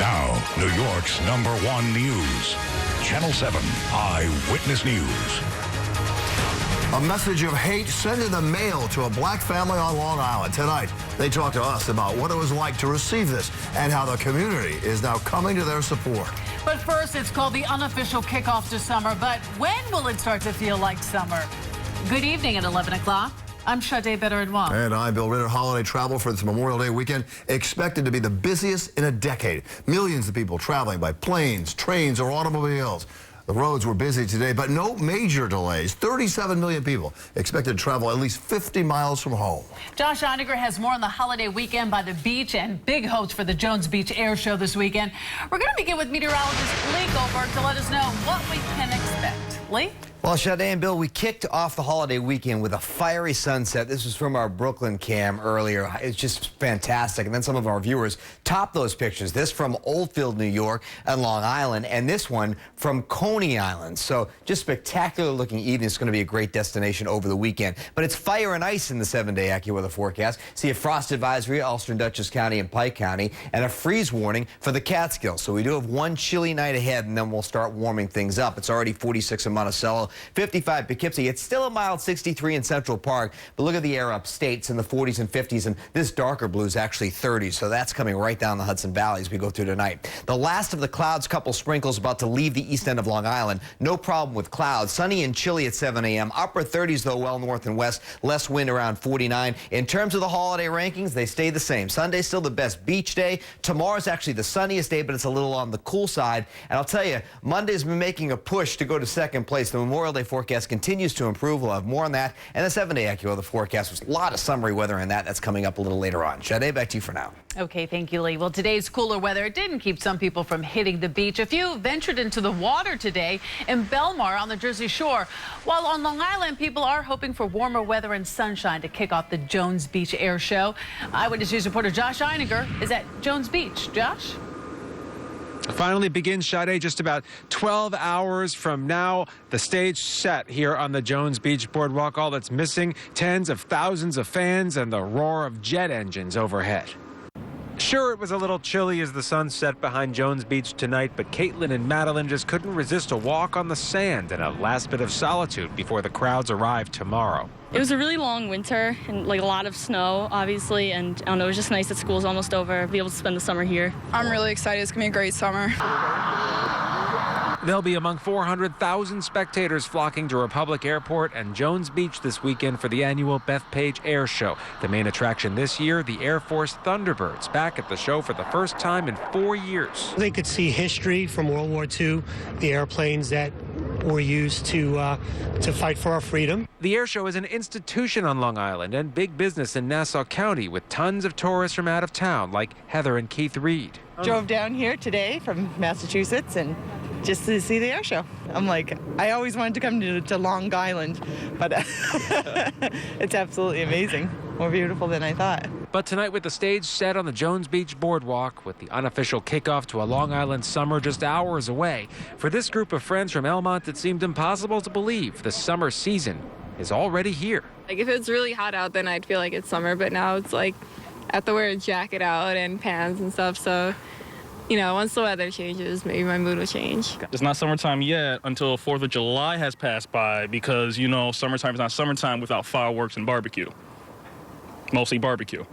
Now, New York's #1 news. Channel 7 Eyewitness News. A message of hate sent in the mail to a black family on Long Island. Tonight, they talked to us about what it was like to receive this and how the community is now coming to their support. But first, it's called the unofficial kickoff to summer. But when will it start to feel like summer? Good evening at 11 o'clock. I'm Sade, Baderinwa. And I'm Bill Ritter. Holiday travel for this Memorial Day weekend expected to be the busiest in a decade. Millions of people traveling by planes, trains, or automobiles. The roads were busy today, but no major delays. 37 million people expected to travel at least 50 miles from home. Josh Einiger has more on the holiday weekend by the beach and big hopes for the Jones Beach Air Show this weekend. We're going to begin with meteorologist Lee Goldberg to let us know what we can expect. Lee? Well, Sade and Bill, we kicked off the holiday weekend with a fiery sunset. This was from our Brooklyn cam earlier. It's just fantastic. And then some of our viewers topped those pictures. This from Oldfield, New York and Long Island, and this one from Coney Island. So just spectacular looking evening. It's going to be a great destination over the weekend. But it's fire and ice in the 7-day AccuWeather forecast. See a frost advisory, Ulster and Dutchess County and Pike County, and a freeze warning for the Catskills. So we do have one chilly night ahead, and then we'll start warming things up. It's already 46 in Monticello, 55 Poughkeepsie. It's still a mild 63 in Central Park, but look at the air upstate. It's in the 40s and 50s, and this darker blue is actually 30s, so that's coming right down the Hudson Valley as we go through tonight. The last of the clouds, couple sprinkles about to leave the east end of Long Island. No problem with clouds. Sunny and chilly at 7 a.m. Upper 30s, though, well north and west. Less wind around 49. In terms of the holiday rankings, they stay the same. Sunday's still the best beach day. Tomorrow's actually the sunniest day, but it's a little on the cool side. And I'll tell you, Monday's been making a push to go to second place. The Memorial Day forecast continues to improve. We'll have more on that. And the 7-day AccuWeather forecast was a lot of summery weather in that. That's coming up a little later on. Sade, back to you for now. Okay, thank you, Lee. Well, today's cooler weather didn't keep some people from hitting the beach. A few ventured into the water today in Belmar on the Jersey Shore. While on Long Island, people are hoping for warmer weather and sunshine to kick off the Jones Beach Air Show. Eyewitness News reporter Josh Einiger is at Jones Beach. Josh? Finally begins, Sade, just about 12 hours from now. The stage set here on the Jones Beach Boardwalk. All that's missing, tens of thousands of fans and the roar of jet engines overhead. Sure, it was a little chilly as the sun set behind Jones Beach tonight, but Caitlin and Madeline just couldn't resist a walk on the sand and a last bit of solitude before the crowds arrive tomorrow. It was a really long winter and like a lot of snow, obviously, and I don't know, it was just nice that school's almost over, be able to spend the summer here. I'm really excited. It's going to be a great summer. They'll be among 400,000 spectators flocking to Republic Airport and Jones Beach this weekend for the annual Bethpage Air Show. The main attraction this year, the Air Force Thunderbirds, back at the show for the first time in 4 years. They could see history from World War II, the airplanes that were used to fight for our freedom. The air show is an institution on Long Island and big business in Nassau County with tons of tourists from out of town like Heather and Keith Reed. Drove down here today from Massachusetts and just to see the air show. I'm like, I always wanted to come to Long Island, but it's absolutely amazing. More beautiful than I thought. But tonight with the stage set on the Jones Beach Boardwalk with the unofficial kickoff to a Long Island summer just hours away, for this group of friends from Elmont, it seemed impossible to believe the summer season is already here. Like if it's really hot out, then I'd feel like it's summer, but now it's like I have to wear a jacket out and pants and stuff, so you know, once the weather changes, maybe my mood will change. It's not summertime yet until 4th of July has passed by because, you know, summertime is not summertime without fireworks and barbecue. Mostly barbecue.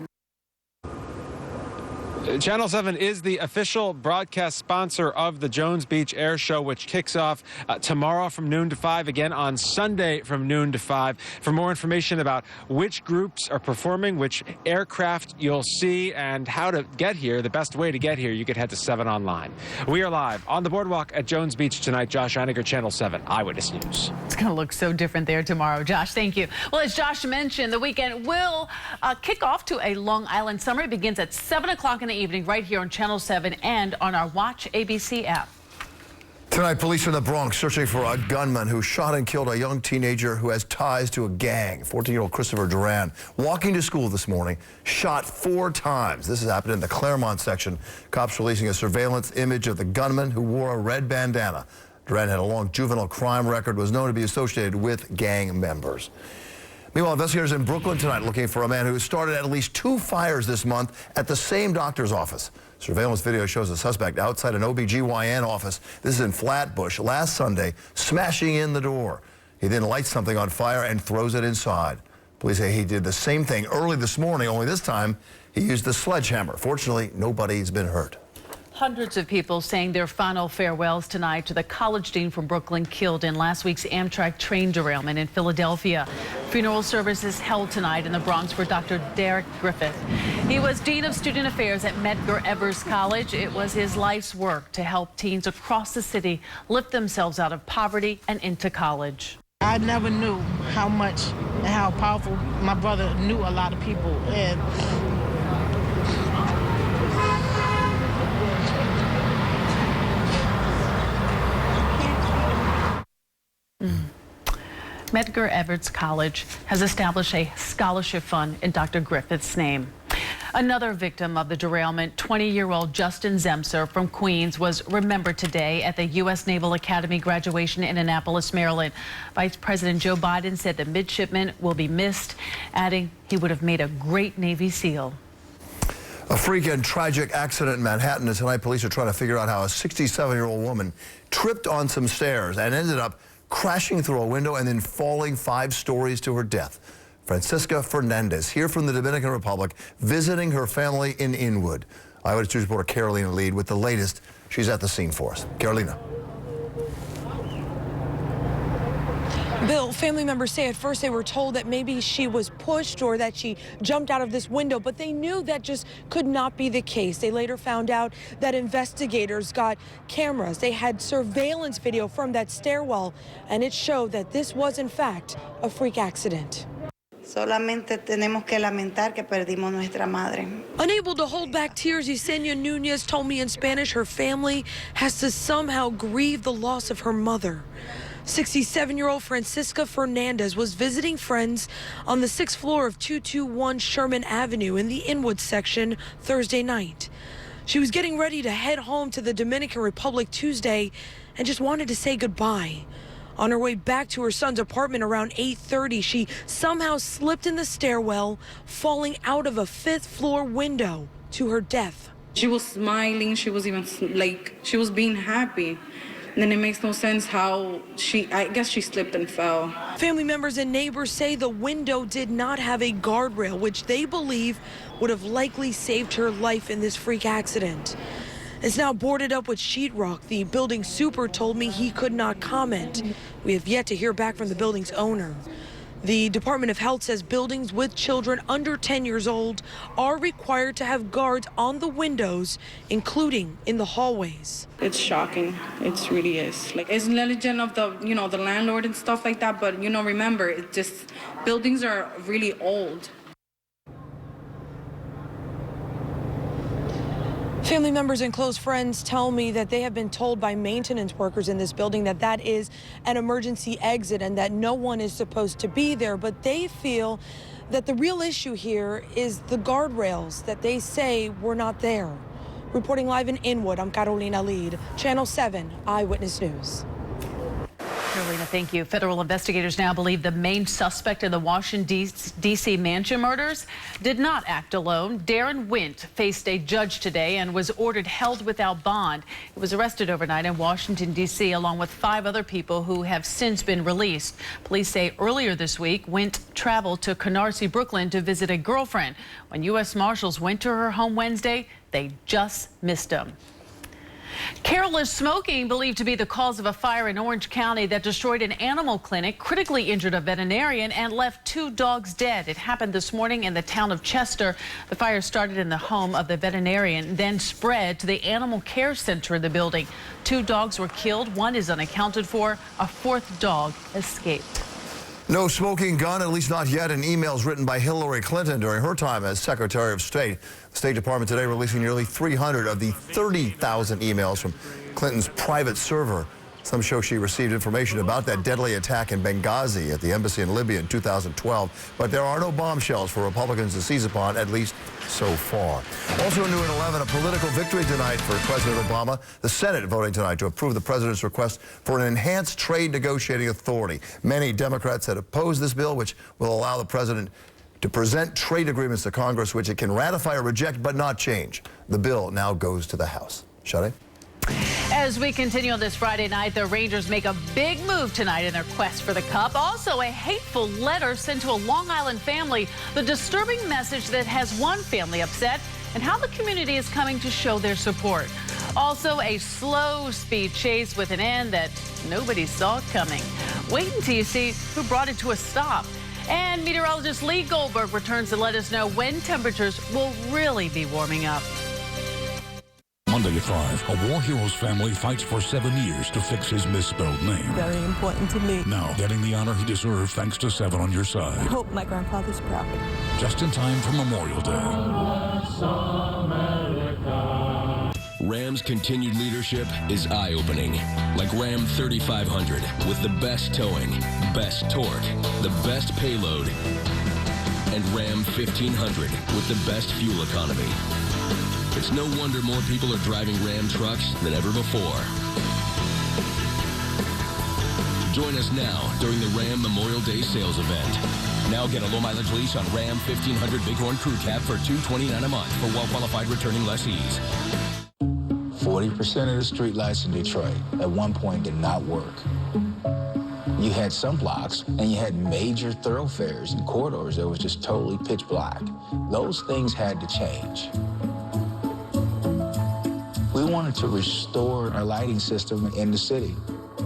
Channel 7 is the official broadcast sponsor of the Jones Beach Air Show, which kicks off tomorrow from noon to 5, again on Sunday from noon to 5. For more information about which groups are performing, which aircraft you'll see, and how to get here, the best way to get here, you could head to 7 Online. We are live on the boardwalk at Jones Beach tonight. Josh Einiger, Channel 7 Eyewitness News. It's going to look so different there tomorrow. Josh, thank you. Well, as Josh mentioned, the weekend will kick off to a Long Island summer. It begins at 7 o'clock in the evening right here on Channel 7 and on our Watch ABC app. Tonight, police in the Bronx searching for a gunman who shot and killed a young teenager who has ties to a gang. 14-year-old Christopher Duran, walking to school this morning, shot 4 times. This has happened in the Claremont section. Cops releasing a surveillance image of the gunman who wore a red bandana. Duran had a long juvenile crime record, was known to be associated with gang members. Meanwhile, investigators in Brooklyn tonight looking for a man who started at least 2 fires this month at the same doctor's office. Surveillance video shows a suspect outside an OB/GYN office. This is in Flatbush last Sunday, smashing in the door. He then lights something on fire and throws it inside. Police say he did the same thing early this morning, only this time he used the sledgehammer. Fortunately, nobody's been hurt. Hundreds of people saying their final farewells tonight to the college dean from Brooklyn killed in last week's Amtrak train derailment in Philadelphia. Funeral services held tonight in the Bronx for Dr. Derek Griffith. He was Dean of Student Affairs at Medgar Evers College. It was his life's work to help teens across the city lift themselves out of poverty and into college. I never knew how much and how powerful my brother knew a lot of people. And Medgar Evers College has established a scholarship fund in Dr. Griffith's name. Another victim of the derailment, 20-year-old Justin Zemser from Queens, was remembered today at the U.S. Naval Academy graduation in Annapolis, Maryland. Vice President Joe Biden said the midshipman will be missed, adding he would have made a great Navy SEAL. A freak and tragic accident in Manhattan, and tonight police are trying to figure out how a 67-year-old woman tripped on some stairs and ended up crashing through a window and then falling 5 stories to her death. Francisca Fernandez, here from the Dominican Republic, visiting her family in Inwood. EYEWITNESS News reporter Carolina Lead with the latest. She's at the scene for us. Carolina. Bill, family members say at first they were told that maybe she was pushed or that she jumped out of this window, but they knew that just could not be the case. They later found out that investigators got cameras. They had surveillance video from that stairwell, and it showed that this was, in fact, a freak accident. Solamente tenemos que lamentar que perdimos nuestra madre. Unable to hold back tears, Yesenia Nunez told me in Spanish her family has to somehow grieve the loss of her mother. 67-year-old Francisca Fernandez was visiting friends on the 6th floor of 221 Sherman Avenue in the Inwood section Thursday night. She was getting ready to head home to the Dominican Republic Tuesday and just wanted to say goodbye. On her way back to her son's apartment around 8:30, she somehow slipped in the stairwell, falling out of a 5th floor window to her death. She was smiling, she was even she was being happy. And then it makes no sense how I guess she slipped and fell. Family members and neighbors say the window did not have a guardrail, which they believe would have likely saved her life in this freak accident. It's now boarded up with sheetrock. The building super told me he could not comment. We have yet to hear back from the building's owner. The Department of Health says buildings with children under 10 years old are required to have guards on the windows, including in the hallways. It's shocking. It really is. It's negligent of the landlord and stuff like that. But remember, it just buildings are really old. Family members and close friends tell me that they have been told by maintenance workers in this building that that is an emergency exit and that no one is supposed to be there. But they feel that the real issue here is the guardrails that they say were not there. Reporting live in Inwood, I'm Carolina Lead, Channel 7 EYEWITNESS News. Carolina, thank you. Federal investigators now believe the main suspect in the Washington, D.C. mansion murders did not act alone. Darren Wint faced a judge today and was ordered held without bond. He was arrested overnight in Washington, D.C., along with 5 other people who have since been released. Police say earlier this week, Wint traveled to Canarsie, Brooklyn to visit a girlfriend. When U.S. Marshals went to her home Wednesday, they just missed him. Careless smoking believed to be the cause of a fire in Orange County that destroyed an animal clinic, critically injured a veterinarian, and left 2 dogs dead. It happened this morning in the town of Chester. The fire started in the home of the veterinarian, then spread to the animal care center in the building. 2 dogs were killed. 1 is unaccounted for. A 4th dog escaped. No smoking gun, at least not yet, in emails written by Hillary Clinton during her time as Secretary of State. The State Department today releasing nearly 300 of the 30,000 emails from Clinton's private server. Some show she received information about that deadly attack in Benghazi at the embassy in Libya in 2012. But there are no bombshells for Republicans to seize upon, at least so far. Also new at 11, a political victory tonight for President Obama. The Senate voting tonight to approve the president's request for an enhanced trade negotiating authority. Many Democrats had opposed this bill, which will allow the president to present trade agreements to Congress, which it can ratify or reject but not change. The bill now goes to the House. Sade? As we continue on this Friday night, the Rangers make a big move tonight in their quest for the Cup. Also, a hateful letter sent to a Long Island family, the disturbing message that has one family upset, and how the community is coming to show their support. Also, a slow speed chase with an end that nobody saw coming. Wait until you see who brought it to a stop. And meteorologist Lee Goldberg returns to let us know when temperatures will really be warming up. Monday at 5, a war hero's family fights for 7 years to fix his misspelled name. Very important to me. Now, getting the honor he deserved thanks to 7 on your side. I hope my grandfather's proud. Just in time for Memorial Day. Ram's continued leadership is eye-opening. Like Ram 3500 with the best towing, best torque, the best payload, and Ram 1500 with the best fuel economy. It's no wonder more people are driving Ram trucks than ever before. Join us now during the Ram Memorial Day sales event. Now get a low-mileage lease on Ram 1500 Bighorn Crew Cab for $229 a month for well-qualified returning lessees. 40% of the streetlights in Detroit at one point did not work. You had some blocks, and you had major thoroughfares and corridors that was just totally pitch black. Those things had to change. We wanted to restore our lighting system in the city.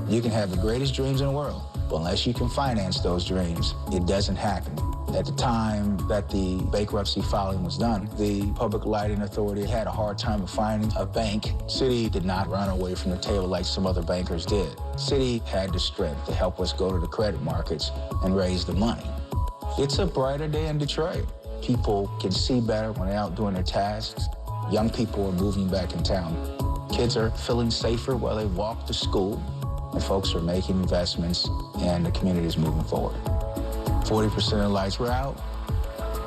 You can have the greatest dreams in the world, but unless you can finance those dreams, it doesn't happen. At the time that the bankruptcy filing was done, the Public Lighting Authority had a hard time of finding a bank. City did not run away from the table like some other bankers did. City had the strength to help us go to the credit markets and raise the money. It's a brighter day in Detroit. People can see better when they're out doing their tasks. Young people are moving back in town. Kids are feeling safer while they walk to school, and folks are making investments, and the community is moving forward. 40% of the lights were out,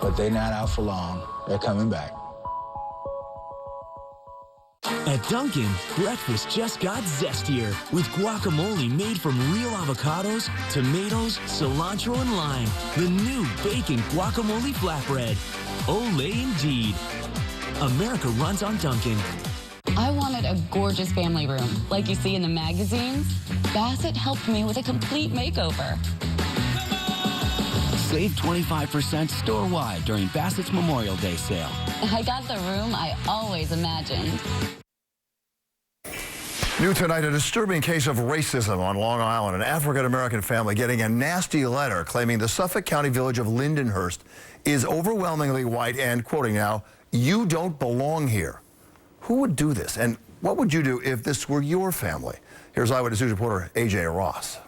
but they're not out for long. They're coming back. At Dunkin', breakfast just got zestier with guacamole made from real avocados, tomatoes, cilantro, and lime. The new bacon guacamole flatbread. Olay indeed. America runs on Dunkin'. I wanted a gorgeous family room, like you see in the magazines. Bassett helped me with a complete makeover. Save 25% store-wide during Bassett's Memorial Day sale. I got the room I always imagined. New tonight, a disturbing case of racism on Long Island. An African-American family getting a nasty letter claiming the Suffolk County village of Lindenhurst is overwhelmingly white and, quoting now, "You don't belong here." Who would do this? And what would you do if this were your family? Here's Eyewitness News reporter AJ Ross.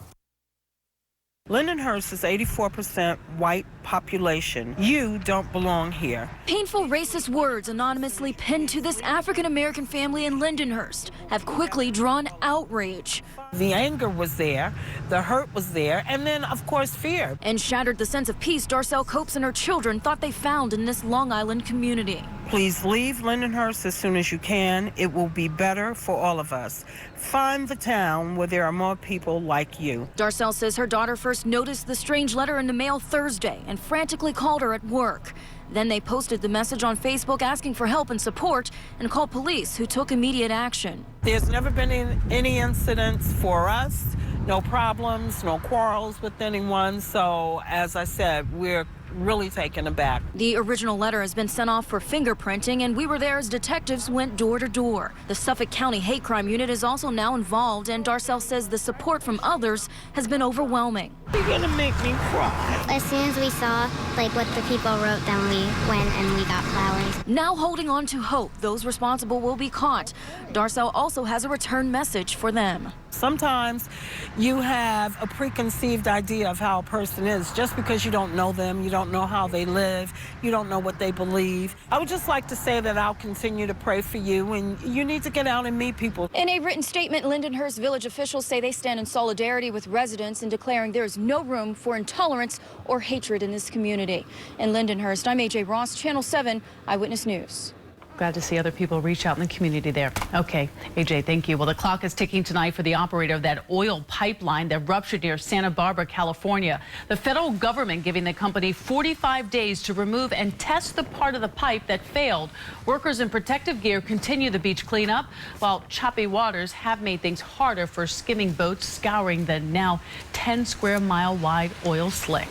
Lindenhurst is 84% white population. You don't belong here. Painful racist words anonymously pinned to this African-American family in Lindenhurst have quickly drawn outrage. The anger was there, the hurt was there, and then, of course, fear. And shattered the sense of peace Darcel Copes and her children thought they found in this Long Island community. Please leave Lindenhurst as soon as you can. It will be better for all of us. Find the town where there are more people like you. Darcel says her daughter first noticed the strange letter in the mail Thursday and frantically called her at work. Then they posted the message on Facebook asking for help and support and called police, who took immediate action. There's never been any incidents for us, no problems, no quarrels with anyone. So, as I said, we're really taken aback. The original letter has been sent off for fingerprinting, and we were there as detectives went door to door. The Suffolk County Hate Crime Unit is also now involved, and Darcel says the support from others has been overwhelming. You're gonna make me cry. As soon as we saw what the people wrote, then we went and we got flowers. Now holding on to hope those responsible will be caught. Darcel also has a return message for them. Sometimes you have a preconceived idea of how a person is just because you don't know them, you don't know how they live, you don't know what they believe. I would just like to say that I'll continue to pray for you, and you need to get out and meet people. In a written statement, Lindenhurst village officials say they stand in solidarity with residents in declaring there is no room for intolerance or hatred in this community. In Lindenhurst, I'm AJ Ross, Channel 7 Eyewitness News. Glad to see other people reach out in the community there. Okay, AJ, thank you. Well, the clock is ticking tonight for the operator of that oil pipeline that ruptured near Santa Barbara, California. The federal government giving the company 45 days to remove and test the part of the pipe that failed. Workers in protective gear continue the beach cleanup, while choppy waters have made things harder for skimming boats scouring the now 10-square-mile wide oil slick.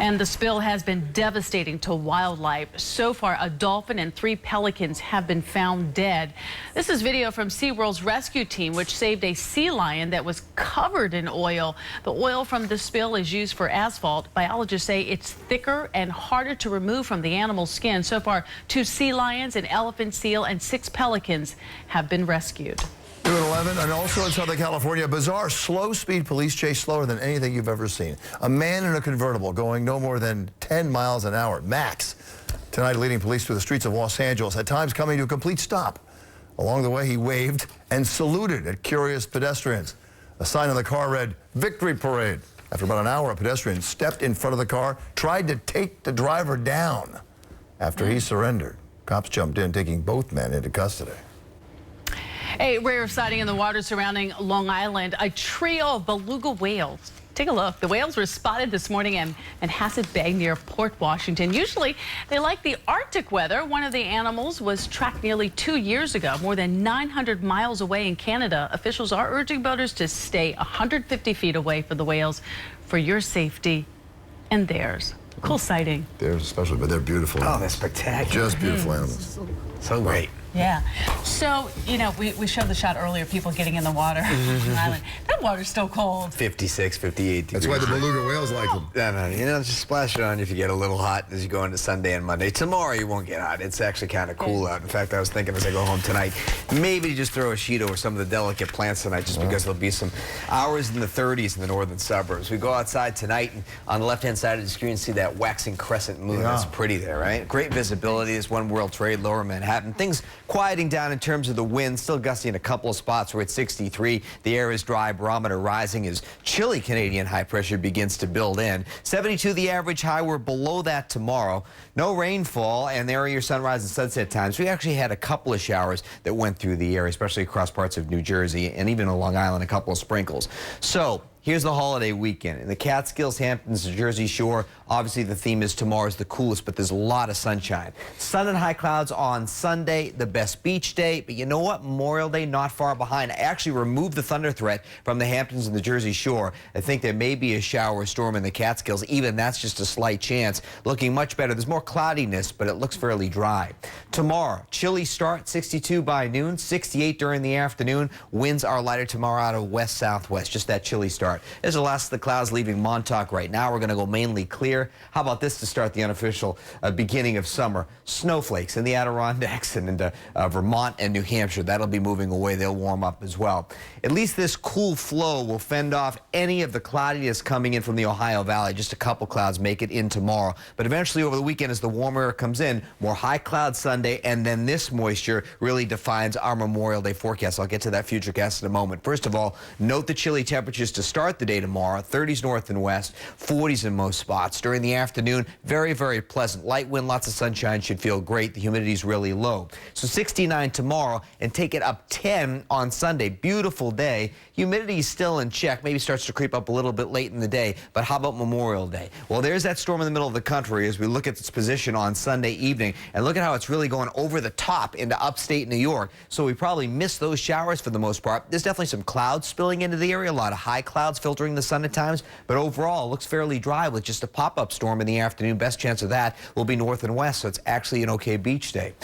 And the spill has been devastating to wildlife. So far, a dolphin and 3 pelicans have been found dead. This is video from SeaWorld's rescue team, which saved a sea lion that was covered in oil. The oil from the spill is used for asphalt. Biologists say it's thicker and harder to remove from the animal's skin. So far, 2 sea lions, an elephant seal, and 6 pelicans have been rescued. 2:11, and also in Southern California, a bizarre slow-speed police chase, slower than anything you've ever seen. A man in a convertible going no more than 10 miles an hour, max. Tonight, leading police through the streets of Los Angeles, at times coming to a complete stop. Along the way, he waved and saluted at curious pedestrians. A sign on the car read, "Victory Parade." After about an hour, a pedestrian stepped in front of the car, tried to take the driver down. After he surrendered, cops jumped in, taking both men into custody. A rare sighting in the water surrounding Long Island, a trio of beluga whales. Take a look. The whales were spotted this morning in Manhasset Bay near Port Washington. Usually, they like the Arctic weather. One of the animals was tracked nearly 2 years ago, more than 900 miles away in Canada. Officials are urging boaters to stay 150 feet away from the whales for your safety and theirs. Cool sighting. Theirs especially, but they're beautiful. Oh, they're spectacular. Just beautiful animals. So great. Yeah. So, you know, we showed the shot earlier, people getting in the water on the island. That water's still cold. 56, 58 degrees. That's why the beluga whales like them. No, you know, just splash it on you if you get a little hot as you go into Sunday and Monday. Tomorrow you won't get hot. It's actually kind of cool out. In fact, I was thinking as I go home tonight, maybe just throw a sheet over some of the delicate plants tonight just because there'll be some hours in the 30s in the northern suburbs. We go outside tonight and on the left-hand side of the screen see that waxing crescent moon. Yeah. That's pretty there, right? Great visibility. There's One World Trade, Lower Manhattan. Things quieting down in terms of the wind, still gusty in a couple of spots. We're at 63. The air is dry, barometer rising as chilly Canadian high pressure begins to build in. 72 the average high. We're below that tomorrow. No rainfall, and there are your sunrise and sunset times. We actually had a couple of showers that went through the area, especially across parts of New Jersey and even on Long Island, a couple of sprinkles. So here's the holiday weekend. In the Catskills, Hamptons, Jersey Shore, obviously the theme is tomorrow's the coolest, but there's a lot of sunshine. Sun and high clouds on Sunday, the best beach day. But you know what? Memorial Day not far behind. I actually removed the thunder threat from the Hamptons and the Jersey Shore. I think there may be a shower or storm in the Catskills. Even that's just a slight chance. Looking much better. There's more cloudiness, but it looks fairly dry. Tomorrow, chilly start, 62 by noon, 68 during the afternoon. Winds are lighter tomorrow out of west-southwest. Just that chilly start. There's the last of the clouds leaving Montauk right now. We're going to go mainly clear. How about this to start the unofficial beginning of summer? Snowflakes in the Adirondacks and into Vermont and New Hampshire. That'll be moving away. They'll warm up as well. At least this cool flow will fend off any of the cloudiness coming in from the Ohio Valley. Just a couple clouds make it in tomorrow. But eventually over the weekend as the warmer air comes in, more high cloud Sunday, and then this moisture really defines our Memorial Day forecast. I'll get to that futurecast in a moment. First of all, note the chilly temperatures to start the day tomorrow. 30s north and west, 40s in most spots. During the afternoon, very, very pleasant. Light wind, lots of sunshine, should feel great. The humidity's really low. So 69 tomorrow and take it up 10 on Sunday. Beautiful day. Humidity is still in check. Maybe starts to creep up a little bit late in the day. But how about Memorial Day? Well, there's that storm in the middle of the country as we look at its position on Sunday evening. And look at how it's really going over the top into upstate New York. So we probably missed those showers for the most part. There's definitely some clouds spilling into the area. A lot of high clouds filtering the sun at times. But overall, it looks fairly dry with just a pop-up storm in the afternoon. Best chance of that will be north and west. So it's actually an okay beach day.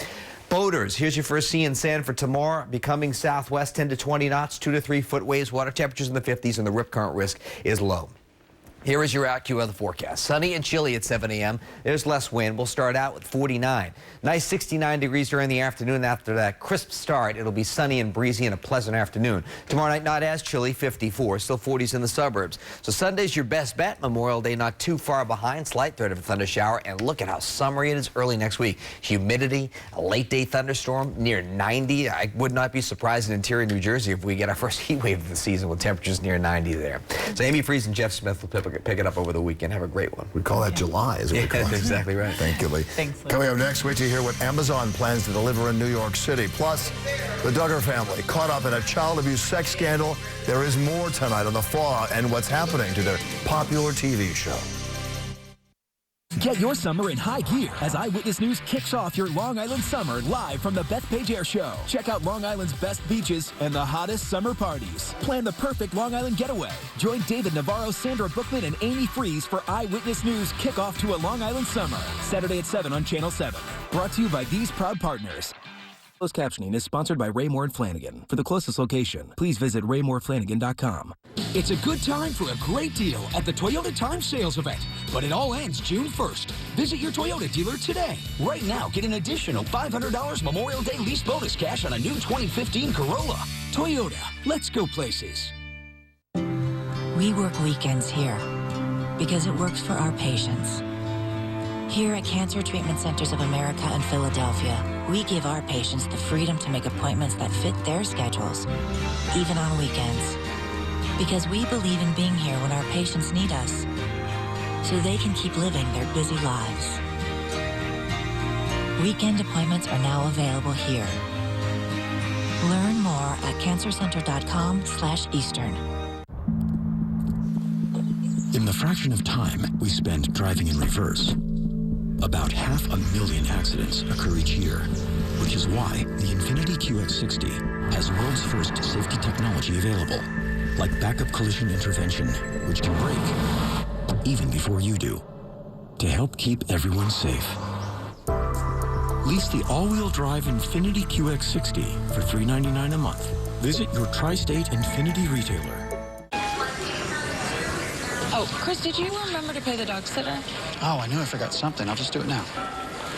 Boaters, here's your first sea and sand for tomorrow. Becoming southwest, 10 to 20 knots, 2 to 3 foot waves. Water temperatures in the 50s, and the rip current risk is low. Here is your AccuWeather weather forecast. Sunny and chilly at 7 a.m. There's less wind. We'll start out with 49. Nice 69 degrees during the afternoon. After that crisp start, it'll be sunny and breezy and a pleasant afternoon. Tomorrow night, not as chilly, 54. Still 40s in the suburbs. So Sunday's your best bet. Memorial Day not too far behind. Slight threat of a thunder shower. And look at how summery it is early next week. Humidity, a late day thunderstorm near 90. I would not be surprised in interior New Jersey if we get our first heat wave of the season with temperatures near 90 there. So Amy Freeze and Jeff Smith will pick up pick it up over the weekend. Have a great one. We call that July, is what we call it. That's exactly right. Thank you, Lee. Thanks, Lee. Coming up next, wait to hear what Amazon plans to deliver in New York City. Plus, the Duggar family caught up in a child abuse sex scandal. There is more tonight on the fallout and what's happening to their popular TV show. Get your summer in high gear as Eyewitness News kicks off your Long Island summer live from the Bethpage Air Show. Check out Long Island's best beaches and the hottest summer parties. Plan the perfect Long Island getaway. Join David Navarro, Sandra Bookman, and Amy Freeze for Eyewitness News kickoff to a Long Island summer. Saturday at 7 on Channel 7. Brought to you by these proud partners. Closed captioning is sponsored by Raymore and Flanagan. For the closest location, please visit RaymoreFlanagan.com. It's a good time for a great deal at the Toyota Time Sales Event, but it all ends June 1st. Visit your Toyota dealer today. Right now, get an additional $500 Memorial Day lease bonus cash on a new 2015 Corolla. Toyota, let's go places. We work weekends here because it works for our patients. Here at Cancer Treatment Centers of America in Philadelphia, we give our patients the freedom to make appointments that fit their schedules, even on weekends. Because we believe in being here when our patients need us, so they can keep living their busy lives. Weekend appointments are now available here. Learn more at cancercenter.com/Eastern. In the fraction of time we spend driving in reverse, about 500,000 accidents occur each year, which is why the Infiniti QX60 has world's first safety technology available, like backup collision intervention, which can brake even before you do, to help keep everyone safe. Lease the all-wheel drive Infiniti QX60 for $399 a month. Visit your tri-state Infiniti retailer. Oh, Chris, did you remember to pay the dog sitter? Oh, I knew I forgot something. I'll just do it now.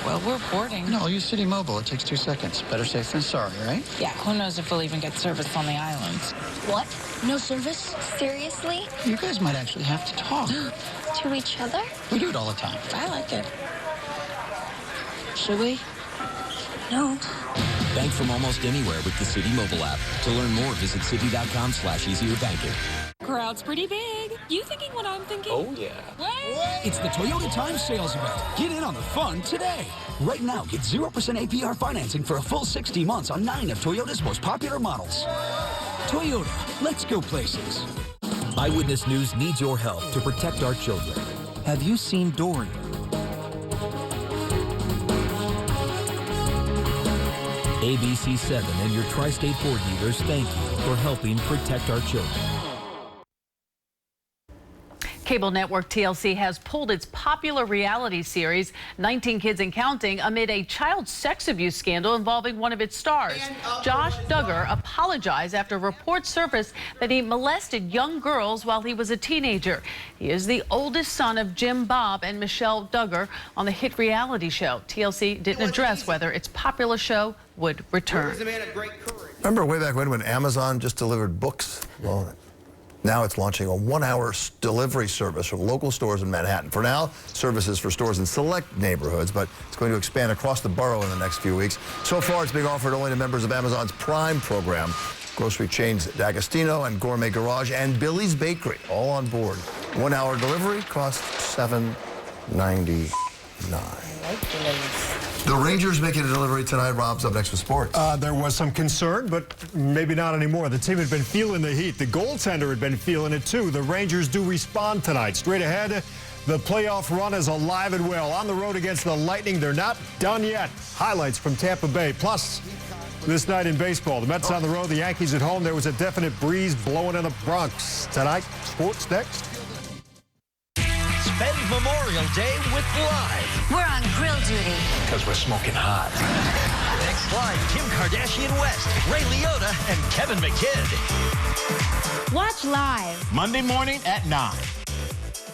Well, we're boarding. No, I'll use City Mobile. It takes 2 seconds. Better safe than sorry, right? Yeah, who knows if we'll even get service on the islands. What? No service? Seriously? You guys might actually have to talk. To each other? We do it all the time. I like it. Should we? No. Bank from almost anywhere with the City mobile app. To learn more, visit citi.com/easierbanking. Crowd's pretty big. You thinking what I'm thinking? Oh, yeah. What? It's the Toyota Time Sales Event. Get in on the fun today. Right now, get 0% APR financing for a full 60 months on 9 of Toyota's most popular models. Toyota, let's go places. Eyewitness News needs your help to protect our children. Have you seen Dorian? ABC 7 and your tri-state Ford dealers thank you for helping protect our children. Cable network TLC has pulled its popular reality series 19 Kids and Counting amid a child sex abuse scandal involving one of its stars. Josh Duggar apologized after reports surfaced that he molested young girls while he was a teenager. He is the oldest son of Jim Bob and Michelle Duggar on the hit reality show. TLC didn't address whether its popular show would return. Remember way back when Amazon just delivered books? Well, now it's launching a 1-hour delivery service from local stores in Manhattan. For now, services for stores in select neighborhoods, but it's going to expand across the borough in the next few weeks. So far, it's being offered only to members of Amazon's Prime program. Grocery chains D'Agostino and Gourmet Garage and Billy's Bakery all on board. 1-hour delivery costs $7.99. The Rangers making a delivery tonight. Rob's up next with sports. There was some concern, but maybe not anymore. The team had been feeling the heat. The goaltender had been feeling it, too. The Rangers do respond tonight. Straight ahead, the playoff run is alive and well. On the road against the Lightning, they're not done yet. Highlights from Tampa Bay. Plus, this night in baseball, the Mets on the road, the Yankees at home. There was a definite breeze blowing in the Bronx. Tonight, sports next. Spend Memorial Day with Live. We're on grill duty. Because we're smoking hot. Next Live, Kim Kardashian West, Ray Liotta, and Kevin McKidd. Watch Live. Monday morning at 9.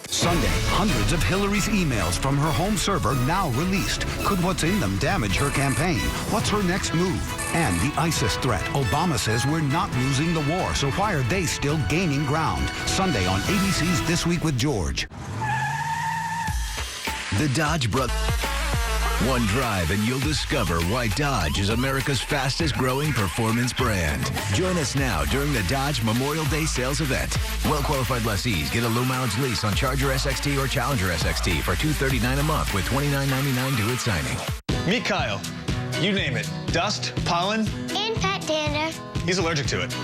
Sunday, hundreds of Hillary's emails from her home server now released. Could what's in them damage her campaign? What's her next move? And the ISIS threat. Obama says we're not losing the war, so why are they still gaining ground? Sunday on ABC's This Week with George. The Dodge Brothers. One drive and you'll discover why Dodge is America's fastest growing performance brand. Join us now during the Dodge Memorial Day sales event. Well-qualified lessees get a low-mileage lease on Charger SXT or Challenger SXT for $239 a month with $29.99 due at signing. Meet Kyle. You name it. Dust, pollen, And pet dander. he's allergic to it.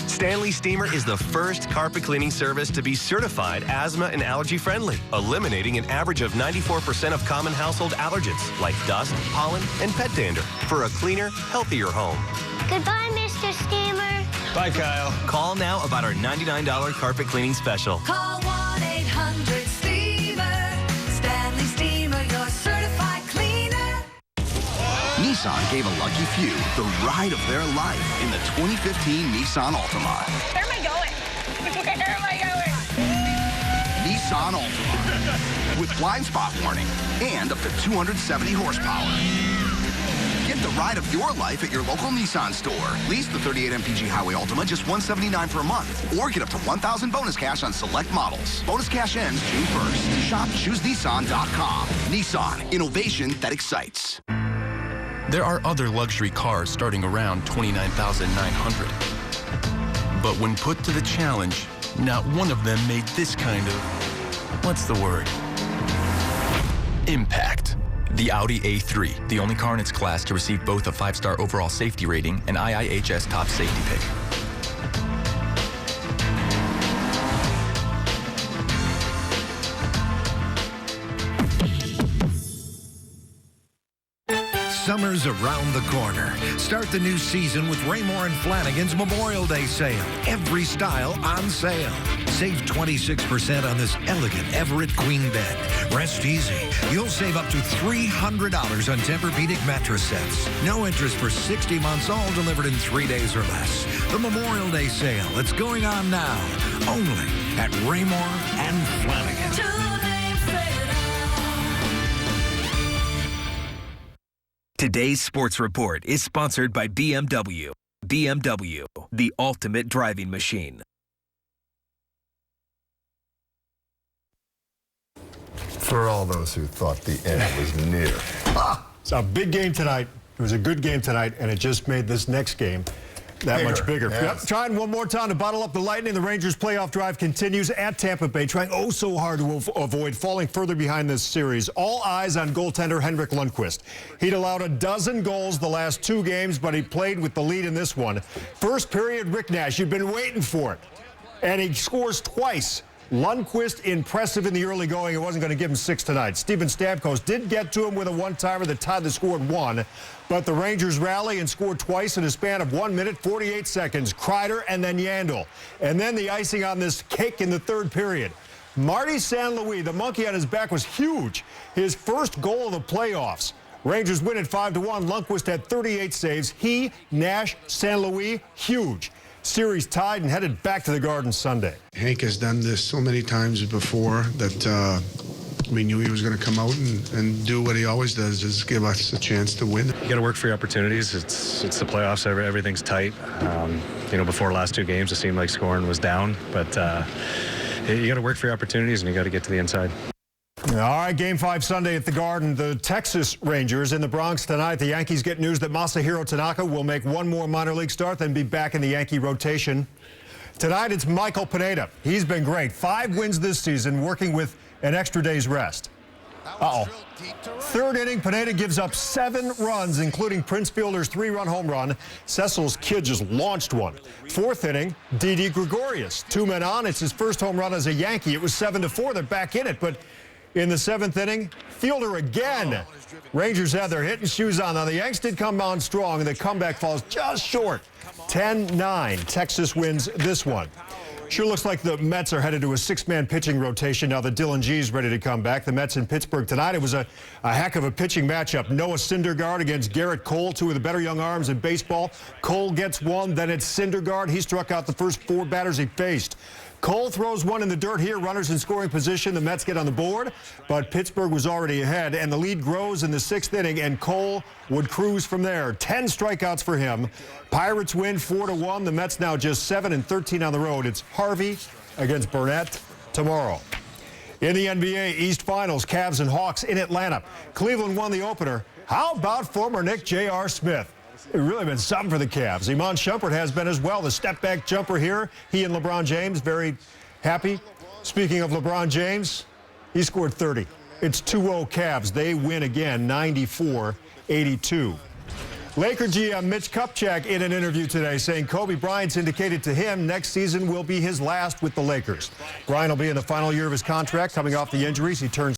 Stanley Steamer is the first carpet cleaning service to be certified asthma and allergy friendly, eliminating an average of 94% of common household allergens like dust, pollen, and pet dander for a cleaner, healthier home. Goodbye, Mr. Steamer. Bye, Kyle. Call now about our $99 carpet cleaning special. Call 1-800-STEAMER. Stanley Steamer, your certified cleaner. Nissan gave a lucky few the ride of their life in the 2015 Nissan Altima. Where am I going? Where am I going? Nissan Altima with blind spot warning and up to 270 horsepower. Get the ride of your life at your local Nissan store. Lease the 38 MPG Highway Altima just $179 per month, or get up to $1,000 bonus cash on select models. Bonus cash ends June 1st. Shop ChooseNissan.com. Nissan, innovation that excites. There are other luxury cars starting around $29,900. But when put to the challenge, not one of them made this kind of, what's the word? Impact. The Audi A3, the only car in its class to receive both a 5-star overall safety rating and IIHS top safety pick. Summer's around the corner. Start the new season with Raymore & Flanigan's Memorial Day sale. Every style on sale. Save 26% on this elegant Everett Queen bed. Rest easy. You'll save up to $300 on Tempur-Pedic mattress sets. No interest for 60 months, all delivered in 3 days or less. The Memorial Day sale. It's going on now. Only at Raymore & Flanigan. Today's sports report is sponsored by BMW. BMW, the ultimate driving machine. For all those who thought the end was near. It's a big game tonight. It was a good game tonight, and it just made this next game that much bigger. Yes. Yep. Trying one more time to bottle up the Lightning. The Rangers' playoff drive continues at Tampa Bay, trying oh so hard to avoid falling further behind this series. All eyes on goaltender Henrik Lundqvist. He'd allowed a dozen goals the last 2 games, but he played with the lead in this one. First period, Rick Nash, you've been waiting for it. And he scores twice. Lundqvist impressive in the early going. It wasn't going to give him 6 tonight. Steven Stamkos did get to him with a one-timer that tied the score at 1. But the Rangers rally and scored twice in a span of 1 minute, 48 seconds. Kreider and then Yandel. And then the icing on this cake in the third period. Marty St. Louis, the monkey on his back, was huge. His first goal of the playoffs. Rangers win at 5-1. Lundqvist had 38 saves. He, Nash, St. Louis, huge. Series tied and headed back to the Garden Sunday. Hank has done this so many times before that we knew he was going to come out and do what he always does, just give us a chance to win. You got to work for your opportunities. It's the playoffs. Everything's tight. Before the last 2 games, it seemed like scoring was down, but you got to work for your opportunities and you got to get to the inside. All right, Game 5 Sunday at the Garden. The Texas Rangers in the Bronx tonight. The Yankees get news that Masahiro Tanaka will make one more minor league start, then be back in the Yankee rotation. Tonight, it's Michael Pineda. He's been great. 5 wins this season, working with an extra day's rest. Third inning, Pineda gives up 7 runs, including Prince Fielder's 3-run home run. Cecil's kid just launched one. Fourth inning, Didi Gregorius. 2 men on. It's his first home run as a Yankee. It was 7-4. They're back in it, but in the 7th inning, Fielder again. Rangers had their hitting shoes on. Now, the Yanks did come on strong, and the comeback falls just short. 10-9. Texas wins this one. Sure looks like the Mets are headed to a 6-man pitching rotation now that Dylan G's ready to come back. The Mets in Pittsburgh tonight. It was a heck of a pitching matchup. Noah Syndergaard against Garrett Cole, 2 of the better young arms in baseball. Cole gets one, then it's Syndergaard. He struck out the first 4 batters he faced. Cole throws one in the dirt here, runners in scoring position. The Mets get on the board, but Pittsburgh was already ahead, and the lead grows in the 6th inning, and Cole would cruise from there. 10 strikeouts for him. Pirates win 4-1. The Mets now just 7-13 on the road. It's Harvey against Burnett tomorrow. In the NBA East Finals, Cavs and Hawks in Atlanta. Cleveland won the opener. How about former Nick J.R. Smith? It's really been something for the Cavs. Iman Shumpert has been as well. The step-back jumper here. He and LeBron James very happy. Speaking of LeBron James, he scored 30. It's 2-0 Cavs. They win again, 94-82. Laker GM Mitch Kupchak in an interview today saying Kobe Bryant's indicated to him next season will be his last with the Lakers. Bryant will be in the final year of his contract coming off the injuries. He turns